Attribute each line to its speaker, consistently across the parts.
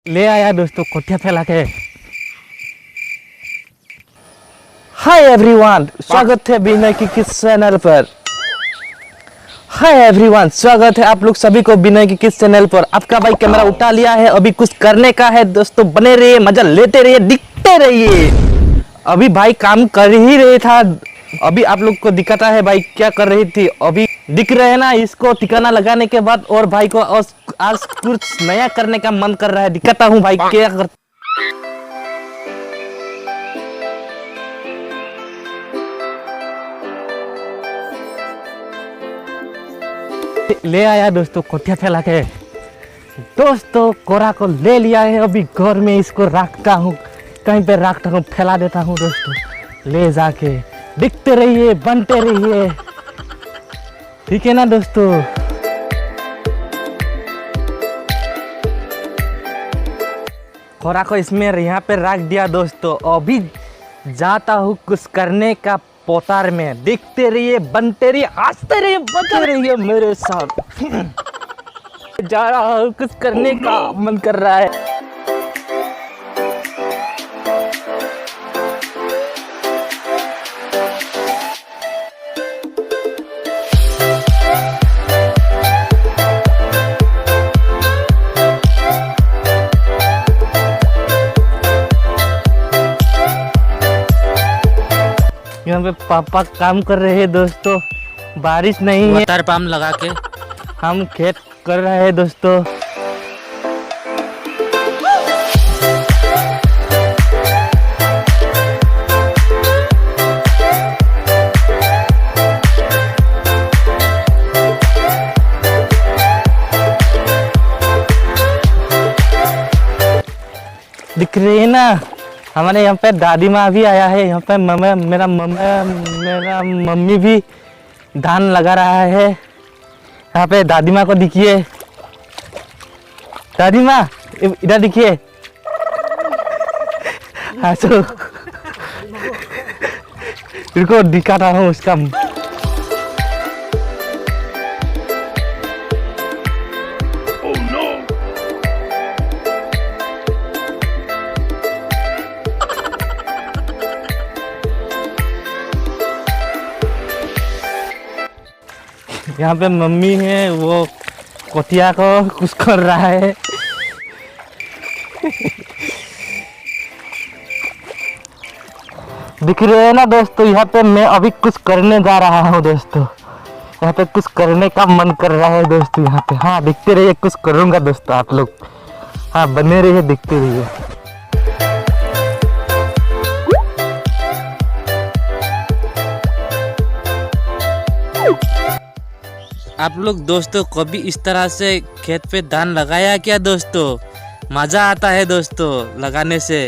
Speaker 1: ले आया दोस्तों कोठिया फैला के। हाय एवरीवन, स्वागत है बिनय की किस चैनल पर। हाय एवरीवन, स्वागत है आप लोग सभी को बिनय की किस चैनल पर। आपका भाई कैमरा उठा लिया है, अभी कुछ करने का है दोस्तों। बने रहिए, मजा लेते रहिए, दिखते रहिए। अभी भाई काम कर ही रहे था, अभी आप लोग को दिखाता है भाई क्या कर रही थी। अभी दिख रहे हैं ना, इसको ठिकाना लगाने के बाद और भाई को आज कुछ नया करने का मन कर रहा है। दिखाता हूँ भाई क्या कर। ले आया दोस्तों कोठिया फैला के। दोस्तों कोरा को ले लिया है, अभी घर में इसको रखता हूँ, कहीं पे रखता हूँ, फैला देता हूँ दोस्तों। ले जाके दिखते रहिए, बनते रहिए, ठीक है ना दोस्तों। कोरा को इसमें यहाँ पे रख दिया दोस्तों। अभी जाता हूँ कुछ करने का पोतार में। देखते रहिए, बनते रहिए, हंसते रहिए, बचे रहिए मेरे साथ। जा रहा हूँ, कुछ करने का मन कर रहा है। यहाँ पे पापा काम कर रहे हैं दोस्तों, बारिश नहीं है,
Speaker 2: वाटर पंप लगा के
Speaker 1: हम खेत कर रहे हैं दोस्तों। दिख रही है ना, हमारे यहाँ पे दादी माँ भी आया है। यहाँ पे मेरा मम्मी भी धान लगा रहा है। यहाँ पे दादी माँ को दिखिए, दादी माँ इधर दिखिए। हाँ तो इनको दिखा रहा हूँ उसका। यहाँ पे मम्मी है, वो कोठिया को कुछ कर रहा है। दिख रहे हैं ना दोस्तों, यहाँ पे मैं अभी कुछ करने जा रहा हूँ दोस्तों। यहाँ पे कुछ करने का मन कर रहा है दोस्तों यहाँ पे। हाँ दिखते रहिए, कुछ करूँगा दोस्तों आप लोग। हाँ बने रहिए, दिखते रहिए।
Speaker 2: आप लोग दोस्तों कभी इस तरह से खेत पे धान लगाया क्या दोस्तों? मजा आता है दोस्तों लगाने से।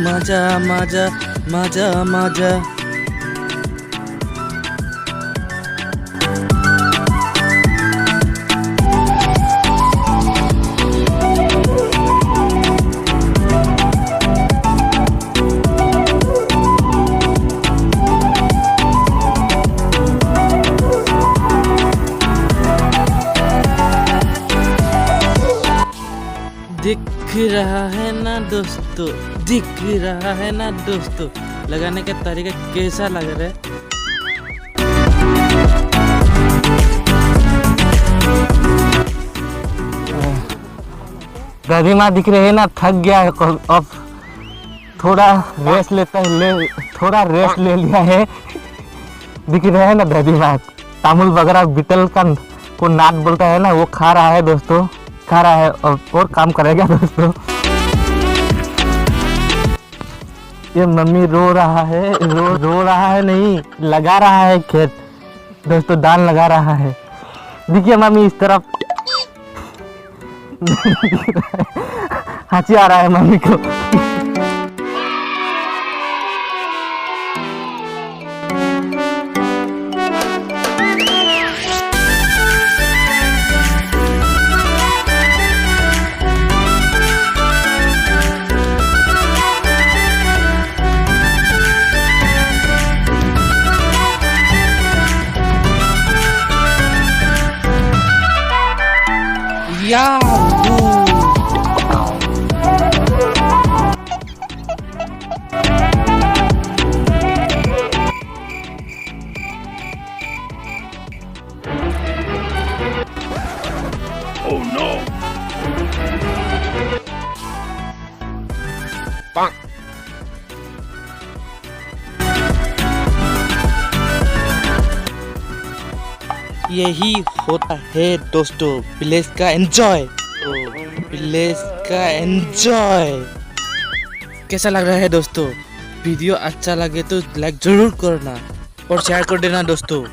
Speaker 2: मजा मजा मजा मजा। दिख रहा है ना दोस्तों, दिख रहा है ना दोस्तों, लगाने का तरीका कैसा लग रहा है।
Speaker 1: दादी माँ दिख रहे हैं ना, थक गया है, अब थोड़ा रेस्ट लेता है, थोड़ा रेस्ट ले लिया है। दिख रहे हैं ना दादी माँ, तामुल वगैरह बीटल का को नाट बोलता है ना, वो खा रहा है दोस्तों, खा रहा है और काम करेगा दोस्तों। ये मम्मी रो रहा है, रो रहा है नहीं, लगा रहा है खेत दोस्तों, धान लगा रहा है। देखिए मम्मी इस तरफ हंसी आ रहा है मम्मी को। यही होता है दोस्तों विलेज का एंजॉय, विलेज का एंजॉय। कैसा लग रहा है दोस्तों? वीडियो अच्छा लगे तो लाइक जरूर करना और शेयर कर देना दोस्तों।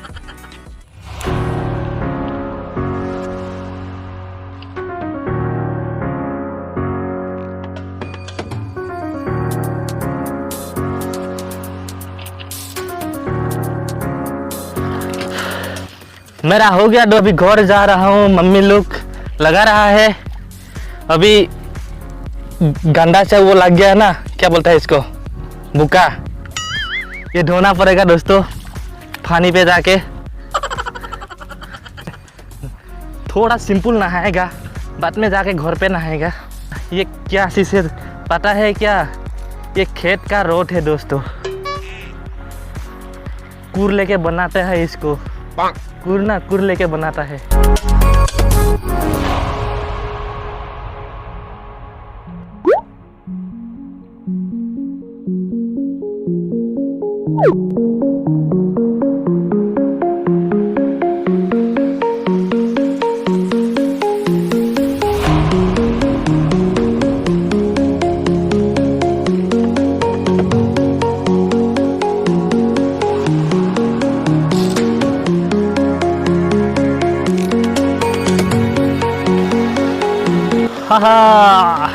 Speaker 1: मेरा हो गया तो अभी घर जा रहा हूँ। मम्मी लोग लगा रहा है, अभी गंदा से वो लग गया है ना, क्या बोलता है इसको, बुका, ये धोना पड़ेगा दोस्तों पानी पे जाके। थोड़ा सिंपल नहाएगा, बाद में जाके घर पे नहाएगा। ये क्या शीशे पता है क्या, ये खेत का रोड है दोस्तों, कूर लेके बनाते हैं इसको, कूर लेके बनाता है। हाहा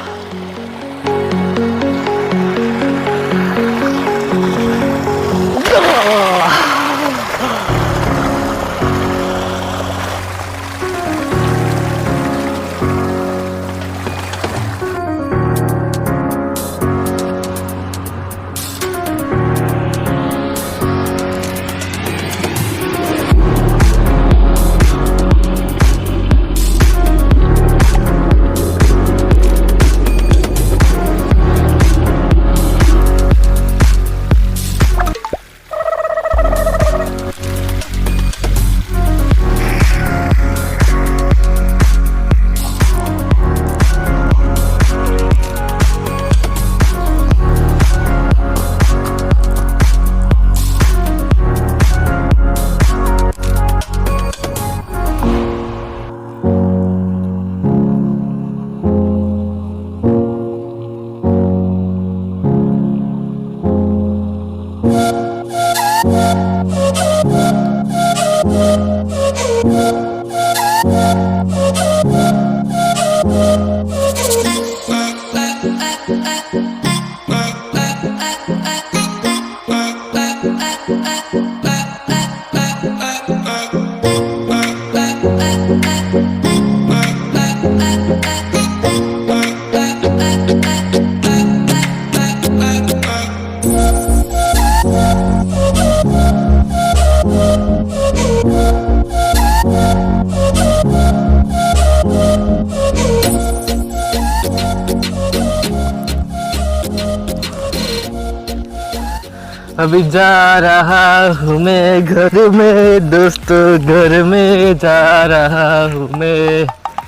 Speaker 1: अभी जा रहा हूँ मैं घर में दोस्तों, घर में जा रहा हूँ मैं।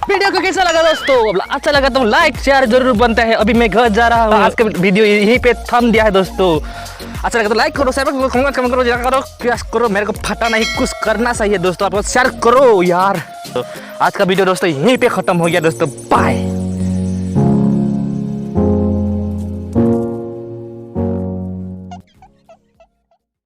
Speaker 1: वीडियो को कैसा लगा दोस्तों? अच्छा लगा तो लाइक शेयर जरूर बनता है। अभी मैं घर जा रहा हूँ, आज का वीडियो यहीं पे थम दिया है दोस्तों। अच्छा लगा तो लाइक करो, शेयर करो, कमेंट करो, करो, प्यास करो, मेरे को फटा नहीं, कुछ करना चाहिए दोस्तों। आप शेयर करो यार। तो आज का वीडियो दोस्तों यहीं पे खत्म हो गया दोस्तों, बाय।